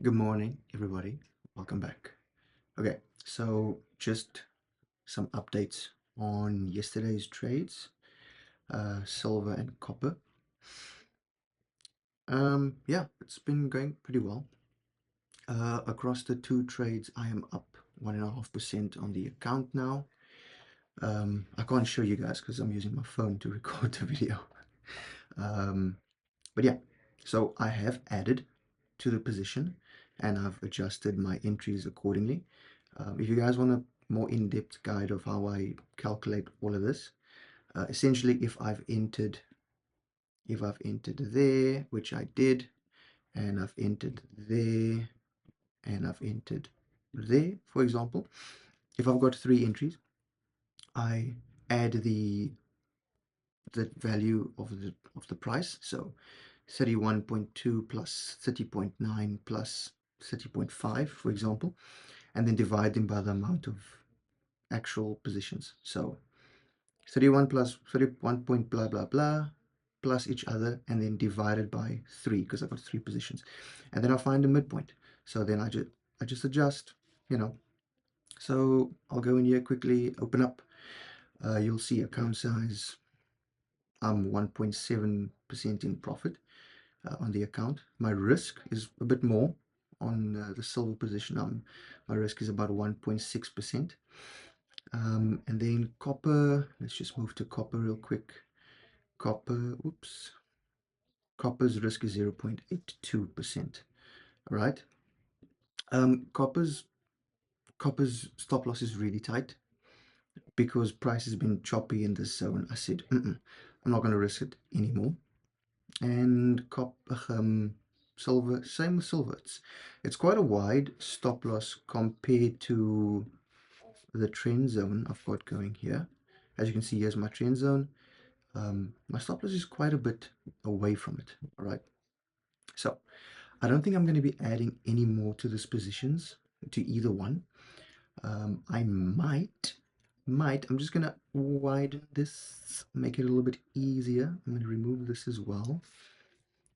Good morning, everybody. Welcome back. Okay, so just some updates on yesterday's trades, silver and copper. Yeah, it's been going pretty well. Across the two trades, I am up 1.5% on the account now. I can't show you guys because I'm using my phone to record the video. Um, but yeah, so I have added to the position and I've adjusted my entries accordingly. If you guys want a more in-depth guide of how I calculate all of this, essentially if I've entered there, which I did, and I've entered there, and I've entered there, for example, if I've got three entries, I add the value of the price. So 31.2 plus 30.9 plus 30.5, for example, and then divide them by the amount of actual positions. So 31 plus 31 point blah blah blah plus each other, and then divided by 3 because I've got three positions, and then I'll find a midpoint. So then I just adjust, you know. So I'll go in here quickly, open up. You'll see account size. I'm 1.7% in profit on the account. My risk is a bit more on the silver position. My risk is about 1.6%. And then copper, let's just move to copper real quick. Copper's risk is 0.82%. All right. Copper's stop loss is really tight because price has been choppy in this zone. I said, I'm not going to risk it anymore. And silver, same with silver. It's quite a wide stop loss compared to the trend zone I've got going here. As you can see, here's my trend zone. My stop loss is quite a bit away from it. All right. So I don't think I'm going to be adding any more to these positions, to either one. I I'm just going to widen this, make it a little bit easier. I'm going to remove this as well.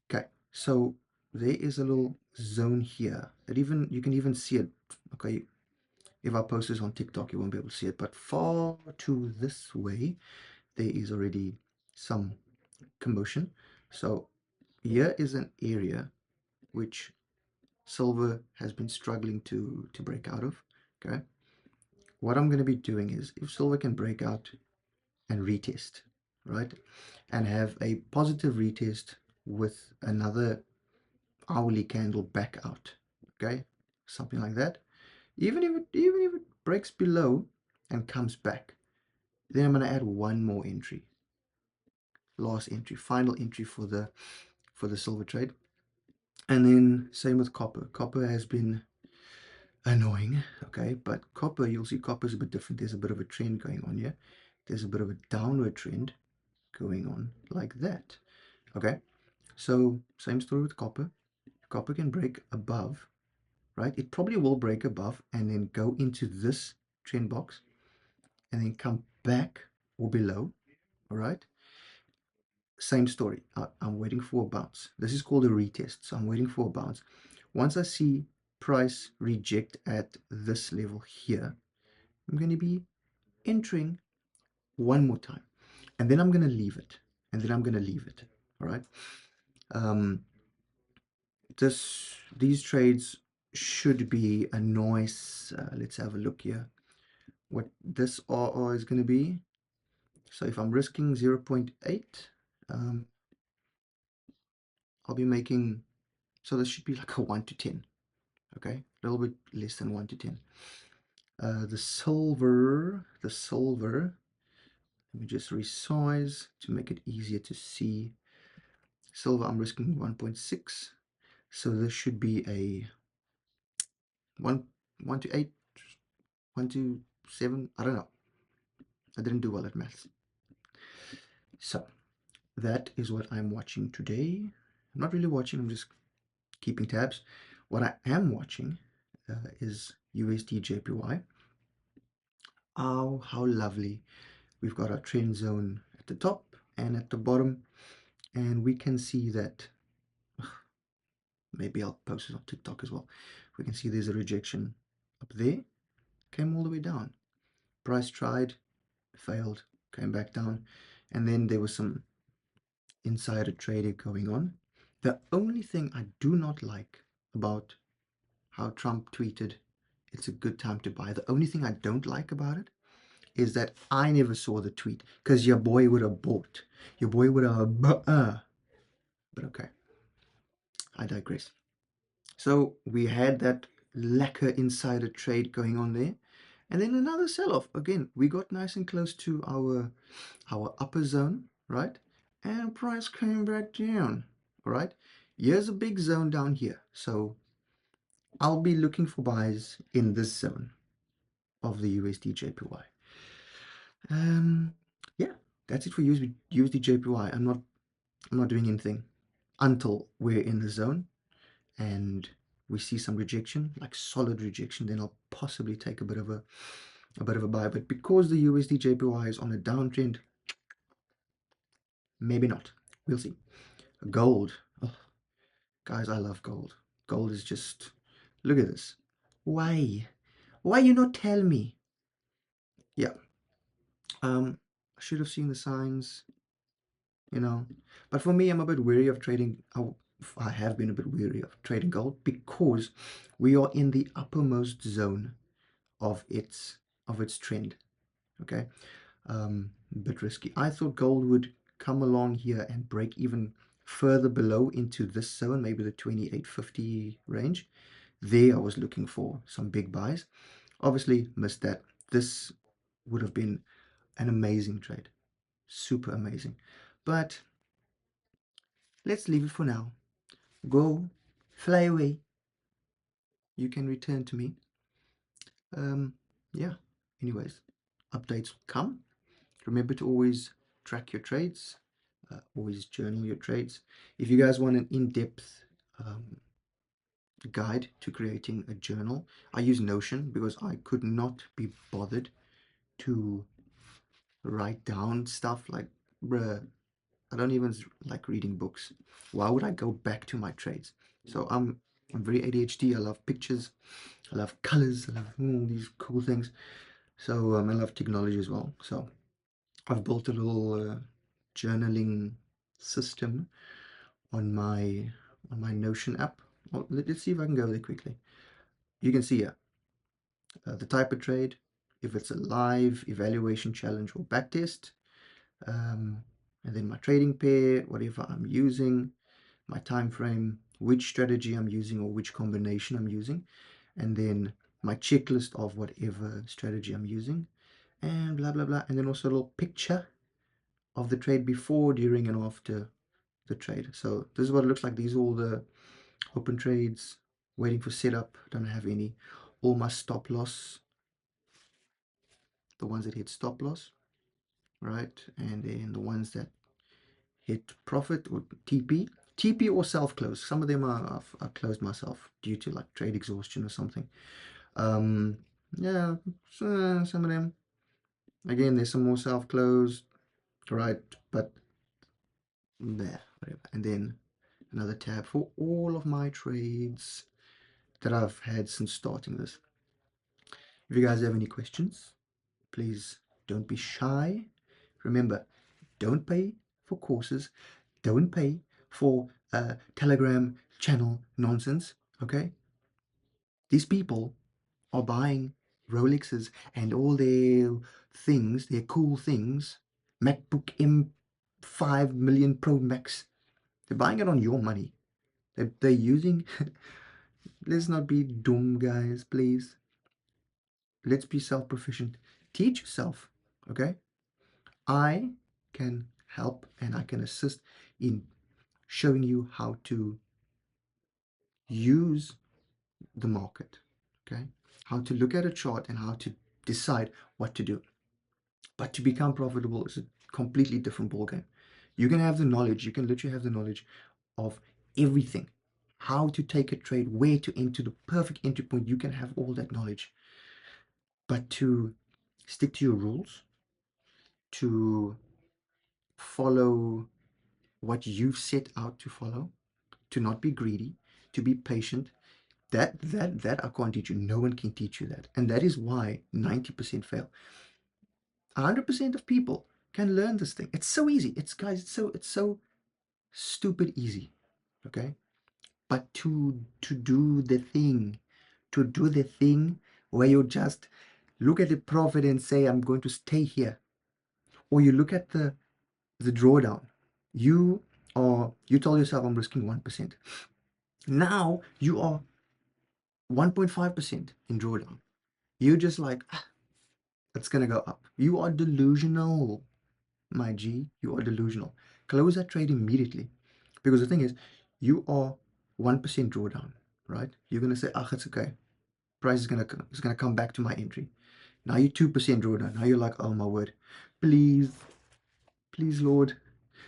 Okay, so there is a little zone here that you can even see it. Okay, if I post this on TikTok, you won't be able to see it, but far to this way, there is already some commotion. So here is an area which silver has been struggling to break out of. Okay, what I'm going to be doing is, if silver can break out and retest, right, and have a positive retest with another hourly candle back out, okay, something like that, even if it breaks below and comes back, then I'm going to add one more entry, last entry, final entry for the silver trade. And then same with copper. Copper has been annoying, okay, but copper, you'll see copper is a bit different. There's a bit of a trend going on here. There's a bit of a downward trend going on like that. Okay, so same story with copper. Copper can break above, right? It probably will break above and then go into this trend box and then come back or below. All right, same story. I'm waiting for a bounce. This is called a retest, so I'm waiting for a bounce. Once I see price reject at this level here, I'm going to be entering one more time, and then I'm going to leave it, and then I'm going to leave it. All right. um these trades should be a nice, let's have a look here what this RR is going to be. So if I'm risking 0.8, I'll be making, so this should be like a 1 to 10. Okay, a little bit less than 1 to 10. The silver, let me just resize to make it easier to see. Silver, I'm risking 1.6, so this should be a 1 to 8, 1 to 7. I don't know, I didn't do well at maths. So that is what I'm watching today. I'm not really watching, I'm just keeping tabs. What I am watching is USD JPY. Oh, how lovely. We've got our trend zone at the top and at the bottom, and we can see that maybe I'll post it on TikTok as well. We can see there's a rejection up there, came all the way down. Price tried, failed, came back down, and then there was some insider trading going on. The only thing I do not like about how Trump tweeted, it's a good time to buy. The only thing I don't like about it is that I never saw the tweet because your boy would have bought. Your boy would have, but okay, I digress. So we had that lacquer insider trade going on there. And then another sell-off. Again, we got nice and close to our upper zone, right? And price came back down. All right. Here's a big zone down here. So I'll be looking for buys in this zone of the USD JPY. Yeah, that's it for USD JPY. I'm not doing anything until we're in the zone and we see some rejection, like solid rejection. Then I'll possibly take a bit of a buy. But because the USD JPY is on a downtrend, maybe not. We'll see. Gold. Oh, guys, I love gold. Gold is just, look at this. Why? Why you not tell me? Yeah. I should have seen the signs, you know. But for me, I'm a bit weary of trading. I have been a bit weary of trading gold because we are in the uppermost zone of its trend. Okay, a bit risky. I thought gold would come along here and break even further below into this zone, maybe the 2850 range. There, I was looking for some big buys. Obviously, missed that. This would have been an amazing trade, super amazing. But let's leave it for now. Go, fly away. You can return to me. Yeah. Anyways, updates come. Remember to always track your trades. Always journal your trades. If you guys want an in-depth guide to creating a journal, I use Notion because I could not be bothered to write down stuff like, bruh, I don't even like reading books. Why would I go back to my trades? So I'm very ADHD. I love pictures. I love colors. I love all these cool things. So I love technology as well. So I've built a little journaling system on my Notion app. Well, let's see if I can go there quickly. You can see here the type of trade, if it's a live evaluation challenge or backtest, and then my trading pair, whatever I'm using, my time frame, which strategy I'm using or which combination I'm using, and then my checklist of whatever strategy I'm using, and blah blah blah, and then also a little picture of the trade before, during, and after the trade. So this is what it looks like. These are all the open trades waiting for setup. Don't have any. All my stop loss, the ones that hit stop loss, right? And then the ones that hit profit or TP or self close. Some of them I've closed myself due to like trade exhaustion or something. Yeah, so, some of them. Again, there's some more self closed, right? But there, whatever. And then another tab for all of my trades that I've had since starting this. If you guys have any questions, please don't be shy. Remember, don't pay for courses, don't pay for Telegram channel nonsense, okay? These people are buying Rolexes and all their things, their cool things, MacBook M5 million Pro Max. They're buying it on your money. They're using, let's not be dumb, guys, please. Let's be self-proficient. Teach yourself, okay? I can help and I can assist in showing you how to use the market, okay? How to look at a chart and how to decide what to do. But to become profitable is a completely different ballgame. You can have the knowledge, you can literally have the knowledge of everything. How to take a trade, where to enter the perfect entry point, you can have all that knowledge. But to stick to your rules, to follow what you've set out to follow, to not be greedy, to be patient. That I can't teach you. No one can teach you that. And that is why 90% fail. 100% of people can learn this thing. It's so easy. Guys, it's so stupid easy. Okay? But to do the thing, where you just look at the profit and say, I'm going to stay here. Or you look at the drawdown. You tell yourself, I'm risking 1%. Now you are 1.5% in drawdown. You're just like, it's gonna go up. You are delusional, my G. You are delusional. Close that trade immediately. Because the thing is, you are 1% drawdown, right? You're gonna say, it's okay. Price is gonna come back to my entry. Now you're 2% drawdown. Now you're like, oh my word. Please, please, Lord,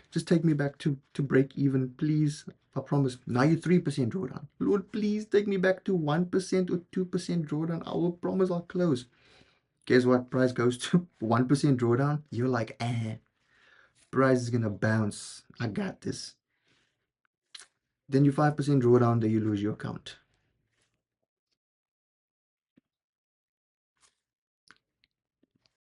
just take me back to break even, please. I promise. Now you're 3% drawdown. Lord, please take me back to 1% or 2% drawdown. I will promise I'll close. Guess what? Price goes to 1% drawdown. You're like, price is gonna bounce. I got this. Then you 5% drawdown, then you lose your account.